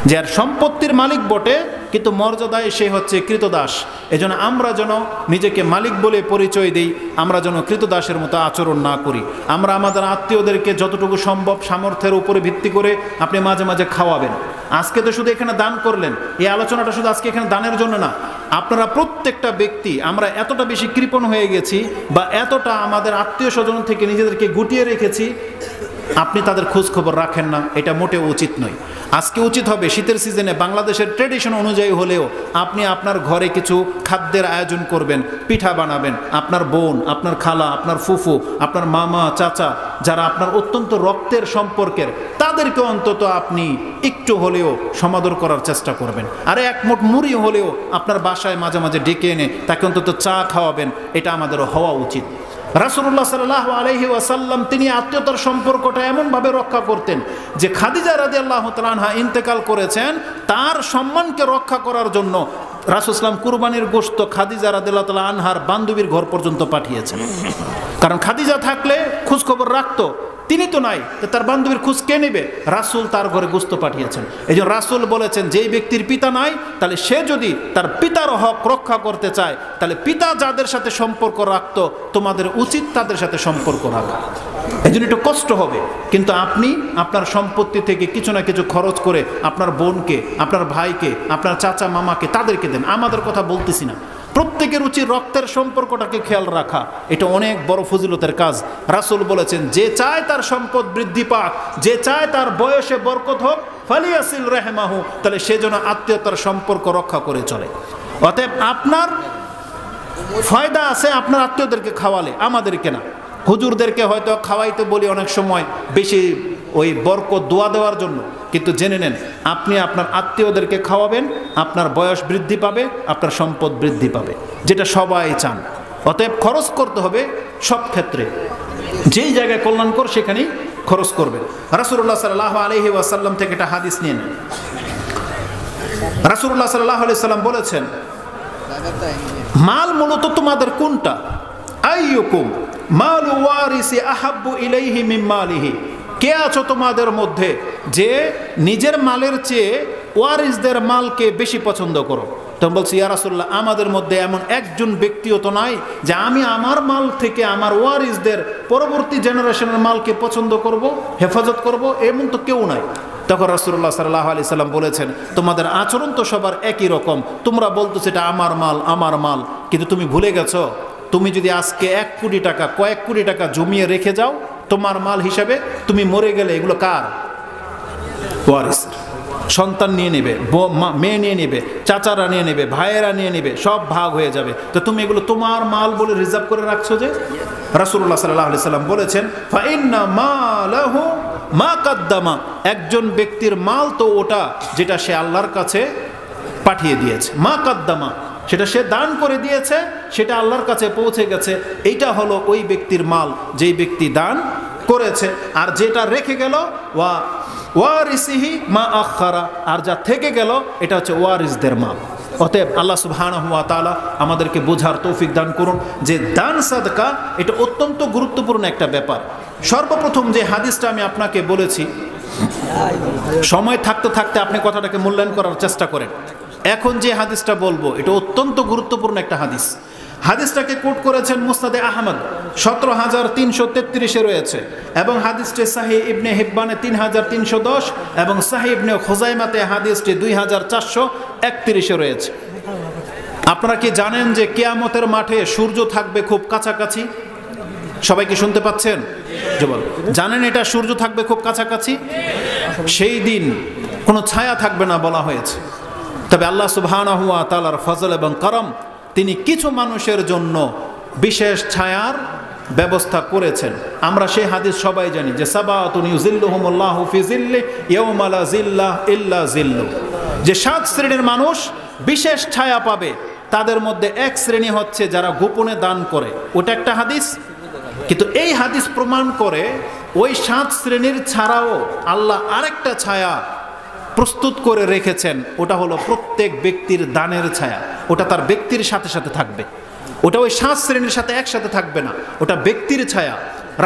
যে আর সম্পত্তির মালিক বটে, কিন্তু মর্যাদায় সে হচ্ছে কৃতদাস। এজন্য আমরা যেন নিজেকে মালিক বলে পরিচয় দিই, আমরা যেন কৃতদাসের মতো আচরণ না করি। আমরা আমাদের আত্মীয়দেরকে যতটুকু সম্ভব সামর্থ্যের উপরে ভিত্তি করে আপনি মাঝে মাঝে খাওয়াবেন। আজকে তো শুধু এখানে দান করলেন, এই আলোচনাটা শুধু আজকে এখানে দানের জন্য না, আপনারা প্রত্যেকটা ব্যক্তি আমরা এতটা বেশি কৃপণ হয়ে গেছি বা এতটা আমাদের আত্মীয় স্বজন থেকে নিজেদেরকে গুটিয়ে রেখেছি, আপনি তাদের খোঁজ খবর রাখেন না, এটা মোটেও উচিত নয়। আজকে উচিত হবে শীতের সিজনে বাংলাদেশের ট্রেডিশন অনুযায়ী হলেও আপনি আপনার ঘরে কিছু খাদ্যের আয়োজন করবেন, পিঠা বানাবেন। আপনার বোন, আপনার খালা, আপনার ফুফু, আপনার মামা, চাচা, যারা আপনার অত্যন্ত রক্তের সম্পর্কের, তাদেরকে অন্তত আপনি একটু হলেও সমাদর করার চেষ্টা করবেন। আরে এক মুঠ মুড়ি হলেও আপনার বাসায় মাঝে মাঝে ডেকে এনে তাকে অন্তত চা খাওয়াবেন, এটা আমাদেরও হওয়া উচিত। রাসূলুল্লাহ সাল্লাল্লাহু আলাইহি ওয়াসাল্লাম তিনি আত্মীয়তার সম্পর্কটা এমনভাবে রক্ষা করতেন যে খাদিজা রাদিয়াল্লাহু তাআলা আনহা ইন্তেকাল করেছেন, তার সম্মানকে রক্ষা করার জন্য রাসূল সাল্লাম কুরবানির গোশত খাদিজা রাদিয়াল্লাহু তাআলা আনহার বান্ধবীর ঘর পর্যন্ত পাঠিয়েছেন। কারণ খাদিজা থাকলে খোঁজ খবর রাখতো, তিনি তো নাই, তার বান্ধবীর খোঁজ কে নেবে? রাসূল তার ঘরে গোশত পাঠিয়েছেন। এই জন্য রাসূল বলেছেন, যেই ব্যক্তির পিতা নাই তাহলে সে যদি তার পিতার হক রক্ষা করতে চায়, তাহলে পিতা যাদের সাথে সম্পর্ক রাখতো তোমাদের উচিত তাদের সাথে সম্পর্ক রাখা। এই জন্য একটু কষ্ট হবে, কিন্তু আপনি আপনার সম্পত্তি থেকে কিছু না কিছু খরচ করে আপনার বোনকে, আপনার ভাইকে, আপনার চাচা মামাকে তাদেরকে দেন। আমাদের কথা বলতেছি না, প্রত্যেকের উচিত রক্তের সম্পর্কটাকে খেয়াল রাখা, এটা অনেক বড় ফজিলতের কাজ। রাসূল বলেছেন, যে চায় তার সম্পদ বৃদ্ধি পাক, যে চায় তার বয়সে বরকত হোক, ফালিয়াসিল রাহমাহু, তাহলে সে যেন আত্মীয়তার সম্পর্ক রক্ষা করে চলে। অতএব আপনার ফায়দা আছে আপনার আত্মীয়দেরকে খাওয়ালে, আমাদেরকে না। হুজুরদেরকে হয়তো খাওয়াইতে বলি অনেক সময় বেশি ওই বরকত দোয়া দেওয়ার জন্য, কিন্তু জেনে নেন আপনি আপনার আত্মীয়দেরকে খাওয়াবেন, আপনার বয়স বৃদ্ধি পাবে, আপনার সম্পদ বৃদ্ধি পাবে, যেটা সবাই চান। অতএব খরচ করতে হবে সব ক্ষেত্রে, যেই জায়গায় কল্যাণকর সেখানেই খরচ করবেন। রাসূলুল্লাহ সাল্লাল্লাহু আলাইহি ওয়াসাল্লাম থেকে একটা হাদিস নিয়ে নেন। রাসূলুল্লাহ সাল্লাল্লাহু আলাইহি ওয়াসাল্লাম বলেছেন, মাল মূলত তোমাদের কোনটা? আইয়ুকুম মালু ওয়ারিসি আহাব্বু ইলাইহি মিন মালিহি। কে আছো তোমাদের মধ্যে যে নিজের মালের চেয়ে ওয়ারিসদের মালকে বেশি পছন্দ করো? তখন বলছি, ইয়া রাসূলুল্লাহ, আমাদের মধ্যে এমন একজন ব্যক্তিও তো নাই যে আমি আমার মাল থেকে আমার ওয়ারিসদের পরবর্তী জেনারেশনের মালকে পছন্দ করব, হেফাজত করব, এমন তো কেউ নাই। তখন রাসূলুল্লাহ সাল্লাল্লাহু আলাইহি সাল্লাম বলেছেন, তোমাদের আচরণ তো সবার একই রকম, তোমরা বলতেছো এটা আমার মাল, আমার মাল, কিন্তু তুমি ভুলে গেছো, তুমি যদি আজকে 1 কোটি টাকা, কয়েক কোটি টাকা জমিয়ে রেখে যাও তোমার মাল হিসাবে, তুমি মরে গেলে এগুলো কার? ওয়ারিস। সন্তান নিয়ে নেবে, মেয়ে নিয়ে নেবে, চাচারা নিয়ে নেবে, ভাইয়েরা নিয়ে নেবে, সব ভাগ হয়ে যাবে। তো তুমি এগুলো তোমার মাল বলে রিজার্ভ করে রাখছো যে? রাসূলুল্লাহ সাল্লাল্লাহু আলাইহি সাল্লাম বলেছেন, ফা ইন্না মালাহু মা কাদ্দামা, একজন ব্যক্তির মাল তো ওটা যেটা সে আল্লাহর কাছে পাঠিয়ে দিয়েছে। মা কাদ্দামা, সেটা সে দান করে দিয়েছে, সেটা আল্লাহর কাছে পৌঁছে গেছে, এইটা হলো ওই ব্যক্তির মাল যেই ব্যক্তি দান করেছে। আর যেটা রেখে গেল ওয়ারিসিহি মা আখারা, আর যা থেকে গেল এটা হচ্ছে ওয়ারিসদের মাল। অতএব আল্লাহ সুবহানাহু ওয়া তাআলা আমাদেরকে বোঝার তৌফিক দান করুন যে দান সাদকা এটা অত্যন্ত গুরুত্বপূর্ণ একটা ব্যাপার। সর্বপ্রথম যে হাদিসটা আমি আপনাকে বলেছি, সময় থাকতে থাকতে আপনি কথাটাকে মূল্যায়ন করার চেষ্টা করেন। এখন যে হাদিসটা বলবো এটা অত্যন্ত গুরুত্বপূর্ণ একটা হাদিস। হাদিসটাকে কোট করেছেন মুসনাদে আহমদ 17333-এ রয়েছে, এবং হাদিসটি সাহিহ ইবনে হিব্বানে 3310 এবং সাহিহ ইবনে খুজাইমাতে হাদিসটি 2431-এ রয়েছে। আপনারা কি জানেন যে কিয়ামতের মাঠে সূর্য থাকবে খুব কাছাকাছি? সবাই কি শুনতে পাচ্ছেন? জানেন এটা সূর্য থাকবে খুব কাছাকাছি? সেই দিন কোনো ছায়া থাকবে না বলা হয়েছে। তবে আল্লাহ সুবহানাহু ওয়া তাআলার ফজল এবং করম, তিনি কিছু মানুষের জন্য বিশেষ ছায়ার ব্যবস্থা করেছেন। আমরা সেই হাদিস সবাই জানি যে সাবাতুন ইউজিল্লুহুমুল্লাহু ফি জিল্লি ইয়াওমা লা জিল্লা ইল্লা জিল্লু, যে 7 শ্রেণীর মানুষ বিশেষ ছায়া পাবে। তাদের মধ্যে এক শ্রেণী হচ্ছে যারা গোপনে দান করে, ওটা একটা হাদিস। কিন্তু এই হাদিস প্রমাণ করে ওই 7 শ্রেণীর ছাড়াও আল্লাহ আরেকটা ছায়া প্রস্তুত করে রেখেছেন, ওটা হলো প্রত্যেক ব্যক্তির দানের ছায়া। ওটা তার ব্যক্তির সাথে সাথে থাকবে, ওটা ওই 7 শ্রেণীর সাথে একসাথে থাকবে না, ওটা ব্যক্তির ছায়া।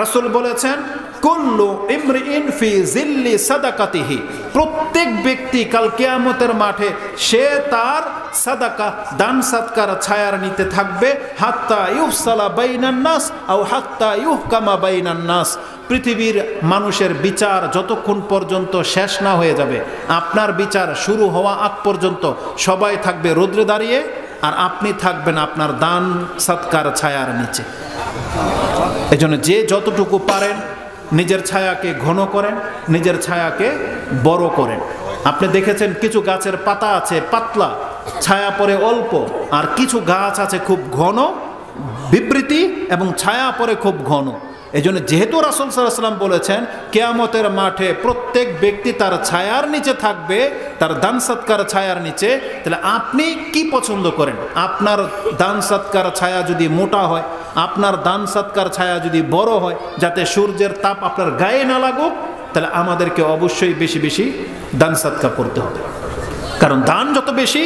রাসূল বলেছেন কুল্লু ইমরিইন ফি জিল্লি সাদাকাতিহি, প্রত্যেক ব্যক্তি কাল কিয়ামতের মাঠে সে তার সাদাকা দান সৎকার ছায়ার নিতে থাকবে, হাত্তা ইউফসালা বাইনান নাস আও হাত্তা ইউহকামা বাইনান নাস। পৃথিবীর মানুষের বিচার যতক্ষণ পর্যন্ত শেষ না হয়ে যাবে, আপনার বিচার শুরু হওয়া আগ পর্যন্ত সবাই থাকবে রোদ্রে দাঁড়িয়ে, আর আপনি থাকবেন আপনার দান সৎকার ছায়ার নিচে। এজন্য যে যতটুকু পারেন নিজের ছায়াকে ঘন করেন, নিজের ছায়াকে বড় করেন। আপনি দেখেছেন কিছু গাছের পাতা আছে পাতলা, ছায়া পড়ে অল্প, আর কিছু গাছ আছে খুব ঘন বিবৃতি এবং ছায়া পড়ে খুব ঘন। এই জন্য যেহেতু রাসূল সাল্লাল্লাহু আলাইহি ওয়াসাল্লাম বলেছেন কিয়ামতের মাঠে প্রত্যেক ব্যক্তি তার ছায়ার নিচে থাকবে, তার দান সৎকার ছায়ার নিচে, তাহলে আপনি কি পছন্দ করেন? আপনার দান সৎকার ছায়া যদি মোটা হয়, আপনার দান সৎকার ছায়া যদি বড় হয়, যাতে সূর্যের তাপ আপনার গায়ে না লাগুক, তাহলে আমাদেরকে অবশ্যই বেশি বেশি দান সৎকার করতে হবে। কারণ দান যত বেশি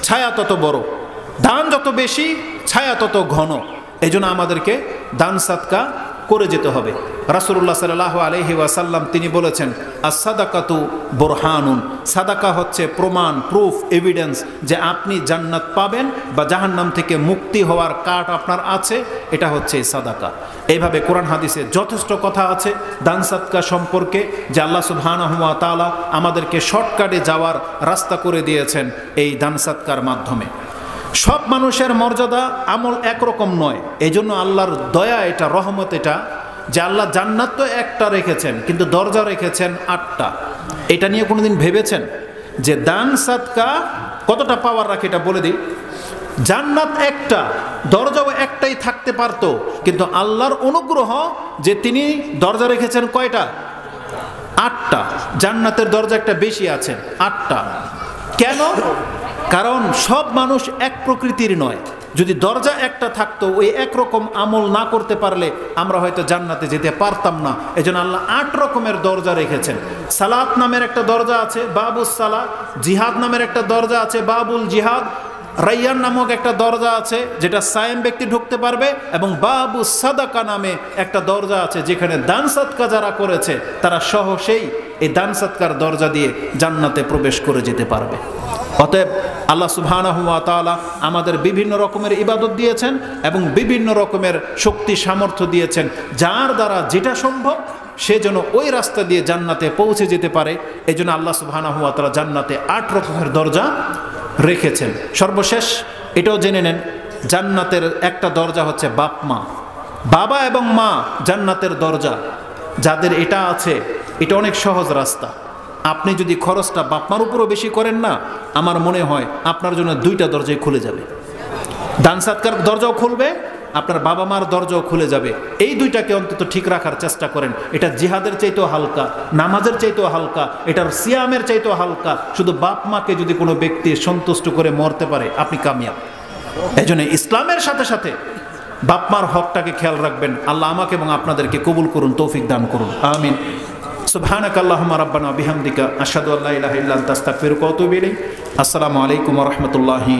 ছায়া তত বড়, দান যত বেশি ছায়া তত ঘন। এই জন্য আমাদেরকে দান সৎকা করে যেতে হবে। রাসূলুল্লাহ সাল্লাল্লাহু আলাইহি ওয়াসাল্লাম তিনি বলেছেন, আস-সাদাকাতু বুরহানুন, সাদাকা হচ্ছে প্রমাণ, প্রুফ, এভিডেন্স যে আপনি জান্নাত পাবেন বা জাহান্নাম থেকে মুক্তি হওয়ার কার্ড আপনার আছে, এটা হচ্ছে সাদাকা। এইভাবে কোরআন হাদিসে যথেষ্ট কথা আছে দান সৎকা সম্পর্কে, যে আল্লাহ সুবহানাহু ওয়া তাআলা আমাদেরকে শর্টকাটে যাওয়ার রাস্তা করে দিয়েছেন এই দান সৎকার মাধ্যমে। সব মানুষের মর্যাদা আমল একরকম নয়, এই জন্য আল্লাহর দয়া এটা, রহমত এটা, যে আল্লাহ জান্নাত তো একটা রেখেছেন কিন্তু দরজা রেখেছেন 8টা। এটা নিয়ে কোনোদিন ভেবেছেন যে দান সৎকা কতটা পাওয়ার রাখে? এটা বলে দিই, জান্নাত একটা, দরজাও একটাই থাকতে পারতো, কিন্তু আল্লাহর অনুগ্রহ যে তিনি দরজা রেখেছেন কয়টা? 8টা। জান্নাতের দরজা একটা বেশি আছে, 8টা। কেন? কারণ সব মানুষ এক প্রকৃতির নয়। যদি দরজা একটা থাকতো, ওই একরকম আমল না করতে পারলে আমরা হয়তো জান্নাতে যেতে পারতাম না। এজন্য আল্লাহ 8 রকমের দরজা রেখেছেন। সালাত নামের একটা দরজা আছে, বাবুস সালাত। জিহাদ নামের একটা দরজা আছে, বাবুল জিহাদ। রাইয়ান নামক একটা দরজা আছে যেটা সায়েম ব্যক্তি ঢুকতে পারবে, এবং বাবু সাদাকা নামে একটা দরজা আছে যেখানে দান সৎকা যারা করেছে তারা সহসেই এই দান সৎকার দরজা দিয়ে জান্নাতে প্রবেশ করে যেতে পারবে। অতএব আল্লাহ সুবহানাহু ওয়া তাআলা আমাদের বিভিন্ন রকমের ইবাদত দিয়েছেন এবং বিভিন্ন রকমের শক্তি সামর্থ্য দিয়েছেন, যার দ্বারা যেটা সম্ভব সে যেন ওই রাস্তা দিয়ে জান্নাতে পৌঁছে যেতে পারে। এই জন্য আল্লাহ সুবহানাহু ওয়া তাআলা জান্নাতে 8 রকমের দরজা রেখেছেন। সর্বশেষ এটাও জেনে নেন, জান্নাতের একটা দরজা হচ্ছে বাপ মা, বাবা এবং মা জান্নাতের দরজা। যাদের এটা আছে, এটা অনেক সহজ রাস্তা। আপনি যদি খরচটা বাপমার উপরও বেশি করেন না, আমার মনে হয় আপনার জন্য 2টা দরজাই খুলে যাবে। দান সৎকার দরজাও খুলবে, আপনার বাবা মার দরজাও খুলে যাবে। এই 2টাকে অন্তত ঠিক রাখার চেষ্টা করেন। এটা জিহাদের চাইতেও হালকা, নামাজের চাইতেও হালকা, এটার সিয়ামের চাইতেও হালকা। শুধু বাপ মাকে যদি কোনো ব্যক্তি সন্তুষ্ট করে মরতে পারে, আপনি কামিয়াব। এই জন্য ইসলামের সাথে সাথে বাপ মার হকটাকে খেয়াল রাখবেন। আল্লাহ আমাকে এবং আপনাদেরকে কবুল করুন, তৌফিক দান করুন, আমিন। সুবহানাকা আল্লাহুম্মা রাব্বানা বিহামদিকা আশহাদু আল্লা ইলাহা ইল্লা আনতা আস্তাগফিরুকা ওয়া আতুবু ইলাইক। আসসালামু আলাইকুম ওয়া রাহমাতুল্লাহি।